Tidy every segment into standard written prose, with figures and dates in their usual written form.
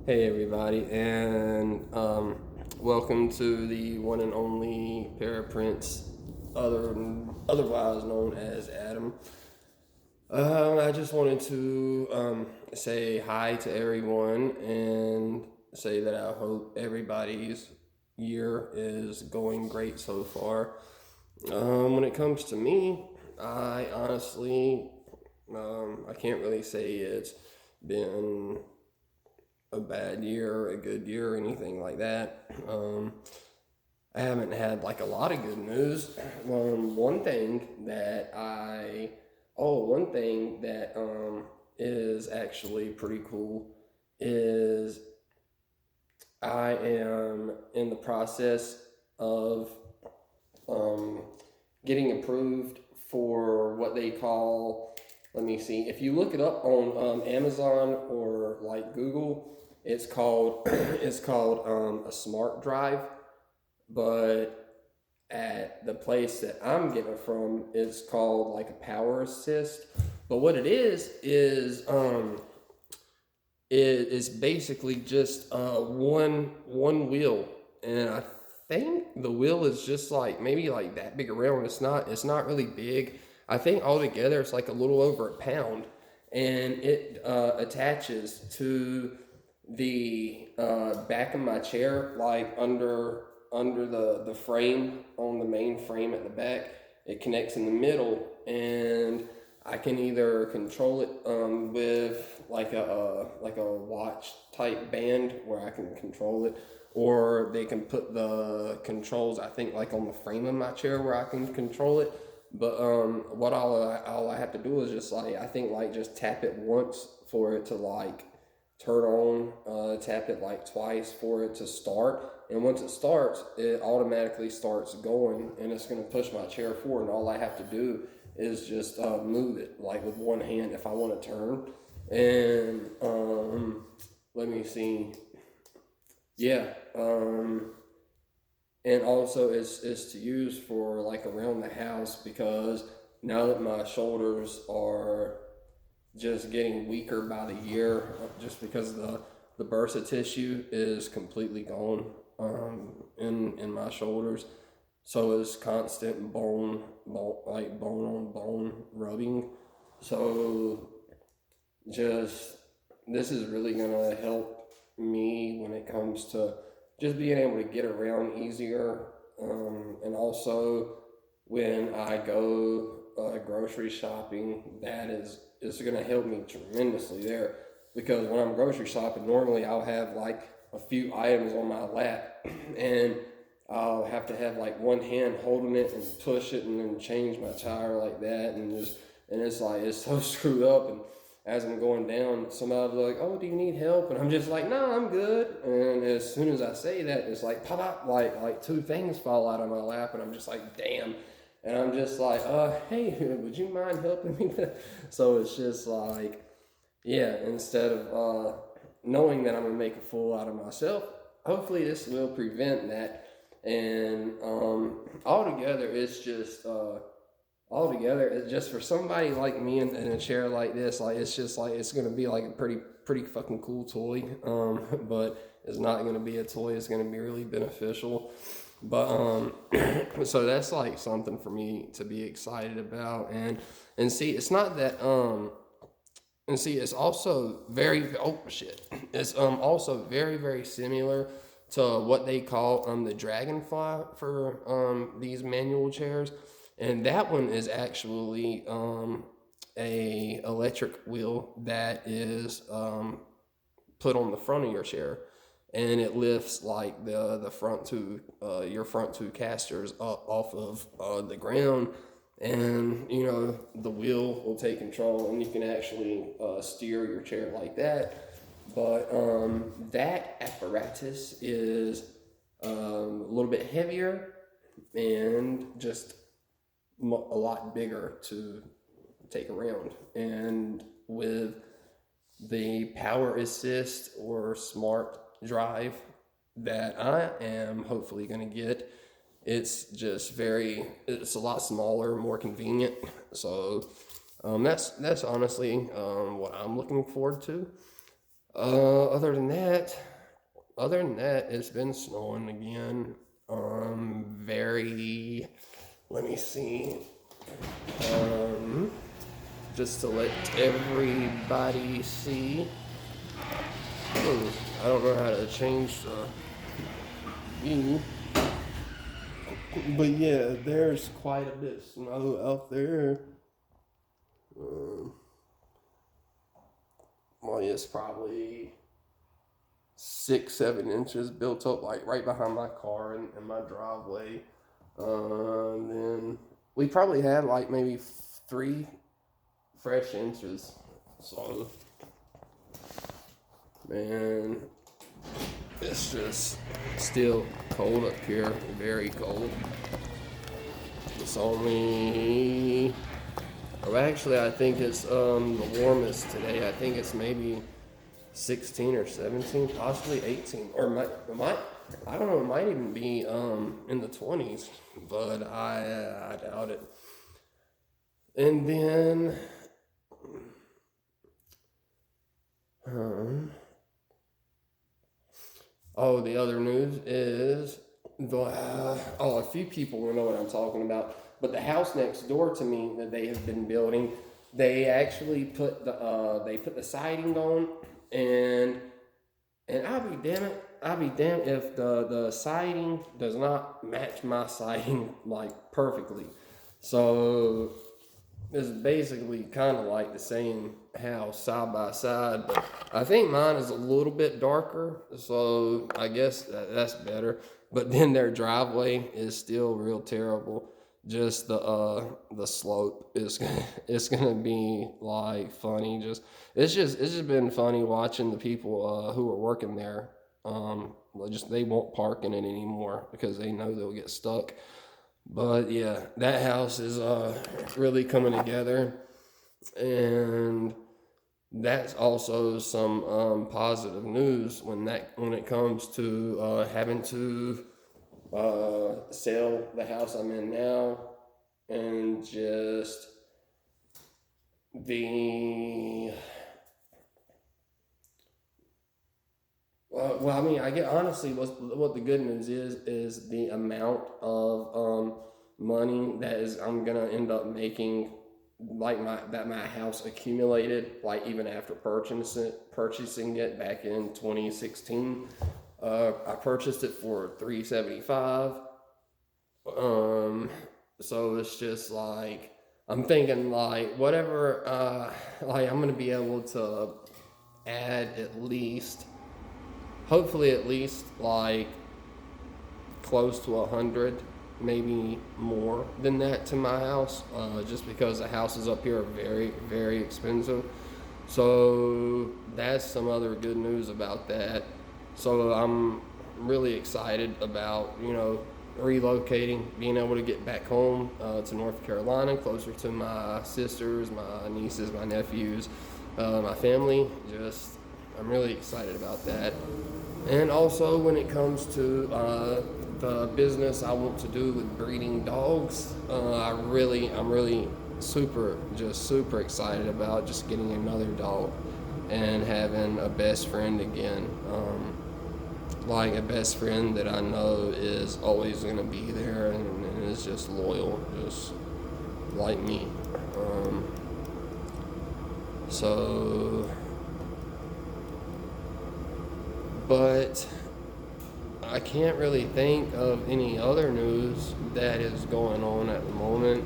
Hey everybody, and welcome to the one and only Paraprince, otherwise known as Adam. I just wanted to say hi to everyone and say that I hope everybody's year is going great so far. When it comes to me, I honestly, I can't really say it's been a bad year or a good year or anything like that. I haven't had like a lot of good news. One thing that one thing that is actually pretty cool is I am in the process of um, getting approved for what they call, let me see, if you look it up on Amazon or like Google, it's called a smart drive, but at the place that I'm getting it from, it's called like a power assist. But what it is basically just one wheel, and I think the wheel is just like maybe like that big around. It's not really big. I think altogether it's like a little over a pound, and it attaches to the back of my chair, like under the frame on the main frame at the back. It connects in the middle, and I can either control it with like a watch type band where I can control it, or they can put the controls, I think, like on the frame of my chair where I can control it. But what all I have to do is just like, I think, like just tap it once for it to like turn on, tap it like twice for it to start, and once it starts, it automatically starts going, and it's going to push my chair forward, and all I have to do is just move it like with one hand if I want to turn. And let me see, yeah, and also it's to use for like around the house, because now that my shoulders are just getting weaker by the year, just because the bursa tissue is completely gone in my shoulders. So it's constant bone on bone rubbing. So just this is really gonna help me when it comes to just being able to get around easier, and also when I go grocery shopping, that is going to help me tremendously there, because when I'm grocery shopping, normally I'll have like a few items on my lap, and I'll have to have like one hand holding it and push it and then change my tire like that, and it's like it's so screwed up. And as I'm going down, somebody'll be like, "Oh, do you need help?" And I'm just like, "No, I'm good." And as soon as I say that, it's like pop up, like two things fall out of my lap, and I'm just like, "Damn." And I'm just like, hey, would you mind helping me? So it's just like, yeah, instead of knowing that I'm gonna make a fool out of myself, hopefully this will prevent that. And altogether, it's just for somebody like me in a chair like this, like it's just like it's gonna be like a pretty fucking cool toy. But it's not gonna be a toy. It's gonna be really beneficial. But so that's like something for me to be excited about. And see, it's not that and see, it's also very, oh shit, it's also very similar to what they call the Dragonfly for these manual chairs. And that one is actually a electric wheel that is put on the front of your chair, and it lifts like the front two your front two casters up off of the ground, and the wheel will take control, and you can actually steer your chair like that. But that apparatus is a little bit heavier and just a lot bigger to take around. And with the power assist or smart drive that I am hopefully going to get, it's a lot smaller, more convenient. So that's honestly what I'm looking forward to. Other than that, it's been snowing again. Very. Let me see. Um, just to let everybody see. I don't know how to change the view. But yeah, there's quite a bit of snow out there. Well, it's probably 6, 7 inches built up like right behind my car and my driveway. Then we probably had like maybe 3 fresh inches. So, man, it's just still cold up here, very cold. It's only, oh, actually, I think it's the warmest today. I think it's maybe 16 or 17, possibly 18, or I don't know, it might even be in the 20s, but I doubt it. And then the other news is a few people will know what I'm talking about. But the house next door to me that they have been building, they actually put the siding on, and I'll be damned if the siding does not match my siding like perfectly. So it's basically kind of like the same house side by side, but I think mine is a little bit darker, so I guess that's better. But then their driveway is still real terrible. Just the slope is it's gonna be like funny. It's just been funny watching the people who are working there. They won't park in it anymore because they know they'll get stuck. But yeah, that house is really coming together, and that's also some positive news when it comes to having to sell the house I'm in now, and just the well, I mean, I get honestly what the good news is the amount of money I'm gonna end up making, like my house accumulated, like even after purchasing it back in 2016. I purchased it for $375. So it's just like I'm thinking like whatever, like I'm gonna be able to add hopefully at least like close to 100, maybe more than that to my house, just because the houses up here are very, very expensive. So that's some other good news about that. So I'm really excited about, relocating, being able to get back home to North Carolina, closer to my sisters, my nieces, my nephews, my family. I'm really excited about that. And also when it comes to the business I want to do with breeding dogs, I'm really super excited about just getting another dog and having a best friend again. Like a best friend that I know is always going to be there and is just loyal, just like me. But I can't really think of any other news that is going on at the moment.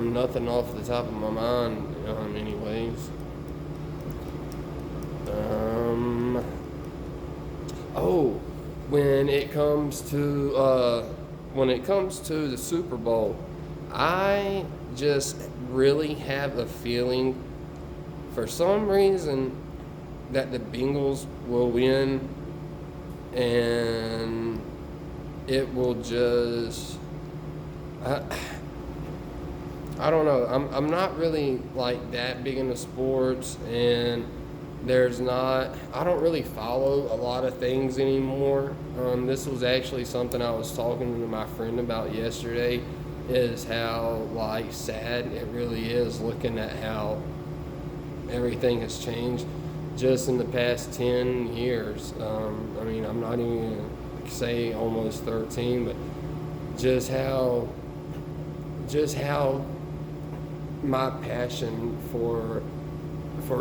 Nothing off the top of my mind, anyways. When it comes to the Super Bowl, I just really have a feeling, for some reason, that the Bengals will win, and it will just I don't know. I'm not really like that big into sports, and I don't really follow a lot of things anymore. This was actually something I was talking to my friend about yesterday, is how like sad it really is looking at how everything has changed. just in the past 10 years. I mean, I'm not even going to say almost 13, but just how my passion for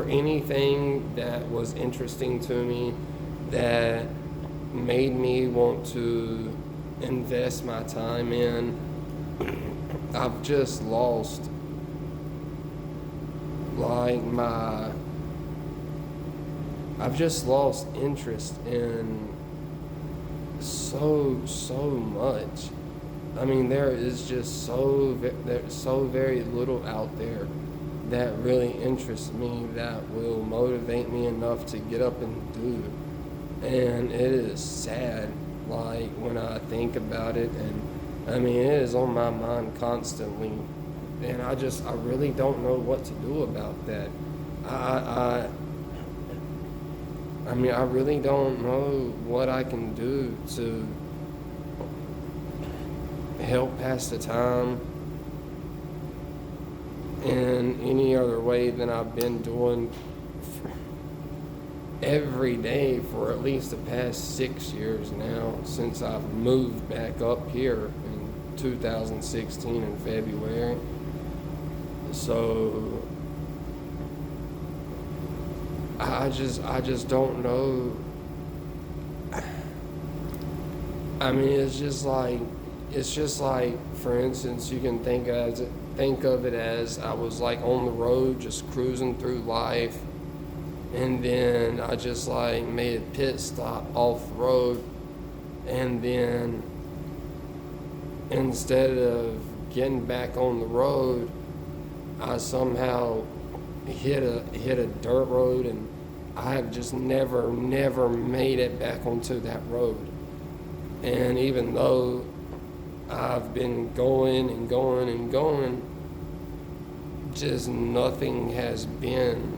anything that was interesting to me, that made me want to invest my time in, I've just lost like I've just lost interest in so much. I mean, there is just there's so very little out there that really interests me, that will motivate me enough to get up and do. And it is sad, like, when I think about it, and I mean, it is on my mind constantly, and I really don't know what to do about that. I mean, I really don't know what I can do to help pass the time in any other way than I've been doing every day for at least the past 6 years now, since I've moved back up here in 2016 in February. So I just don't know. I mean, it's just like, for instance, you can think of it as I was like on the road just cruising through life, and then I just like made a pit stop off the road, and then instead of getting back on the road, I somehow hit a dirt road, and I've just never made it back onto that road. And even though I've been going and going and going, just nothing has been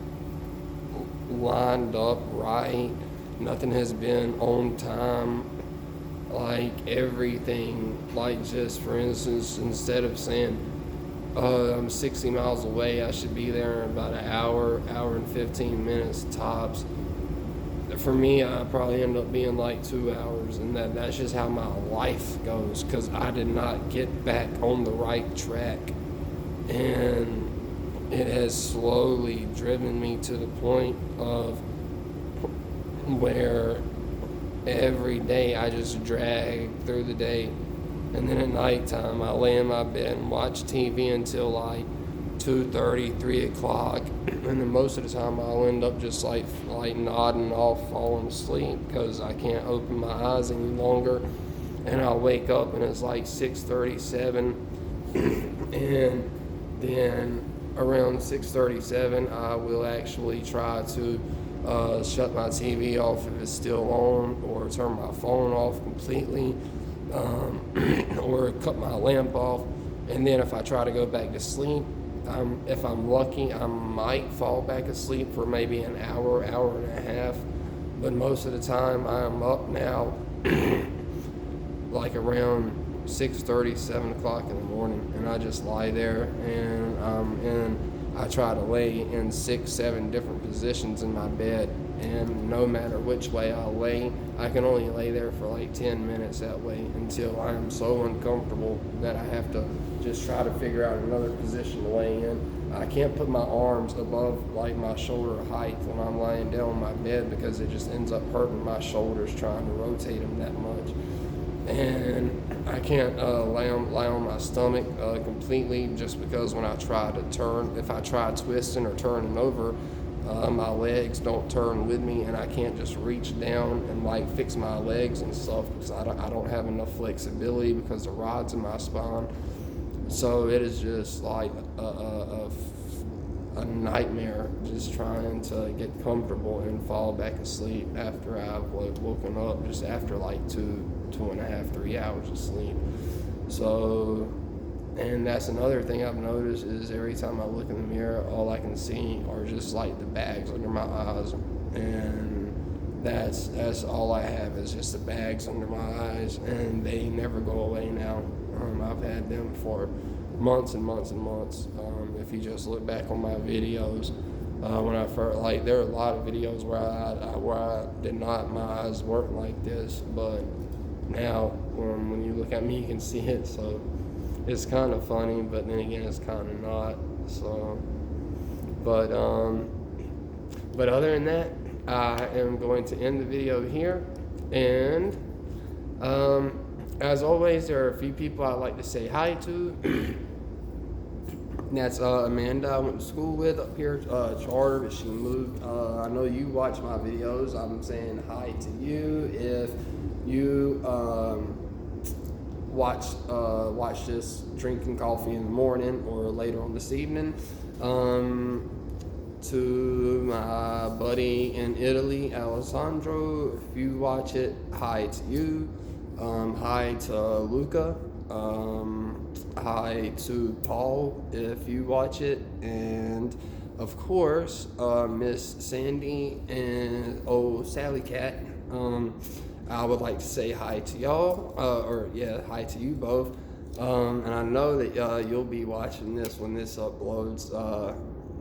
lined up right. Nothing has been on time. Like everything, like just for instance, instead of saying, I'm 60 miles away, I should be there in about an hour and 15 minutes tops. For me, I probably end up being like 2 hours, and that's just how my life goes, because I did not get back on the right track. And it has slowly driven me to the point of where every day I just drag through the day, and then at nighttime I lay in my bed and watch TV until like 2:30, 3 o'clock, and then most of the time I'll end up just like nodding off, falling asleep, because I can't open my eyes any longer, and I'll wake up and it's like 6:37, and then around 6:37 I will actually try to shut my TV off if it's still on, or turn my phone off completely, or cut my lamp off, and then if I try to go back to sleep, if I'm lucky, I might fall back asleep for maybe an hour and a half, but most of the time I'm up now like around 6:30, 7 o'clock in the morning, and I just lie there, and I try to lay in 6-7 different positions in my bed, and no matter which way I lay, I can only lay there for like 10 minutes that way, until I am so uncomfortable that I have to just try to figure out another position to lay in. I can't put my arms above like my shoulder height when I'm laying down on my bed, because it just ends up hurting my shoulders trying to rotate them that much. And I can't lie on my stomach completely, just because when I try to turn, if I try twisting or turning over, my legs don't turn with me, and I can't just reach down and like fix my legs and stuff, because I don't have enough flexibility because the rod's in my spine. So it is just like a nightmare, just trying to get comfortable and fall back asleep after I've woken up, just after like 2.5, 3 hours of sleep. So, and that's another thing I've noticed, is every time I look in the mirror, all I can see are just like the bags under my eyes, and that's all I have, is just the bags under my eyes, and they never go away now. I've had them for months and months and months. If you just look back on my videos, When I first, like, there are a lot of videos where I did not, my eyes weren't like this, but now when you look at me, you can see it. So it's kind of funny, but then again, it's kind of not. So, but other than that, I am going to end the video here, and as always, there are a few people I'd like to say hi to. And that's Amanda I went to school with up here, charter, but she moved. I know you watch my videos. I'm saying hi to you. If you watch this drinking coffee in the morning or later on this evening. To my buddy in Italy, Alessandro, if you watch it, hi to you. Hi to Luca. Hi to Paul if you watch it, and of course Miss Sandy and old Sally Cat. I would like to say hi to y'all, hi to you both. And I know that you'll be watching this when this uploads,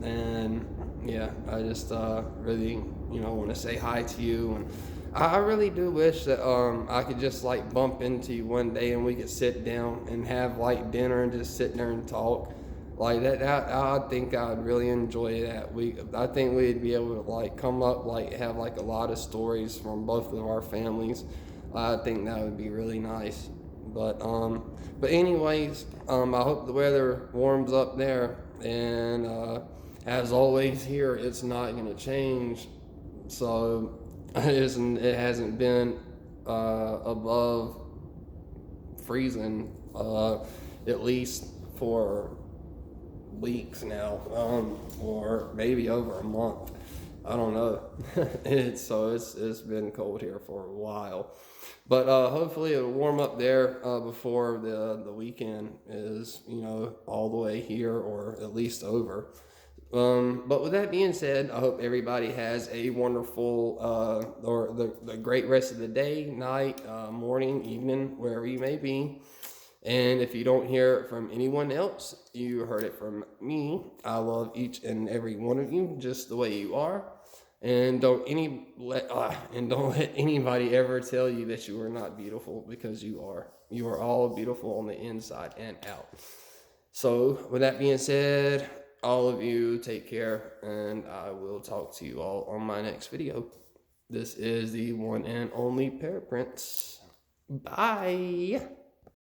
and yeah, I just really want to say hi to you. And I really do wish that I could just like bump into you one day and we could sit down and have like dinner and just sit there and talk like that. I think I'd really enjoy that. I think we'd be able to like come up, like have like a lot of stories from both of our families. I think that would be really nice. But anyways, I hope the weather warms up there, and as always here, it's not gonna change. So it hasn't been above freezing at least for weeks now, or maybe over a month. I don't know. It's been cold here for a while, but hopefully it'll warm up there before the weekend is all the way here, or at least over. But with that being said, I hope everybody has a wonderful or the great rest of the day, night, morning, evening, wherever you may be. And if you don't hear it from anyone else, you heard it from me. I love each and every one of you just the way you are. And don't let anybody ever tell you that you are not beautiful, because you are. You are all beautiful on the inside and out. So with that being said, all of you take care, and I will talk to you all on my next video. This is the one and only Pear Prince. Bye.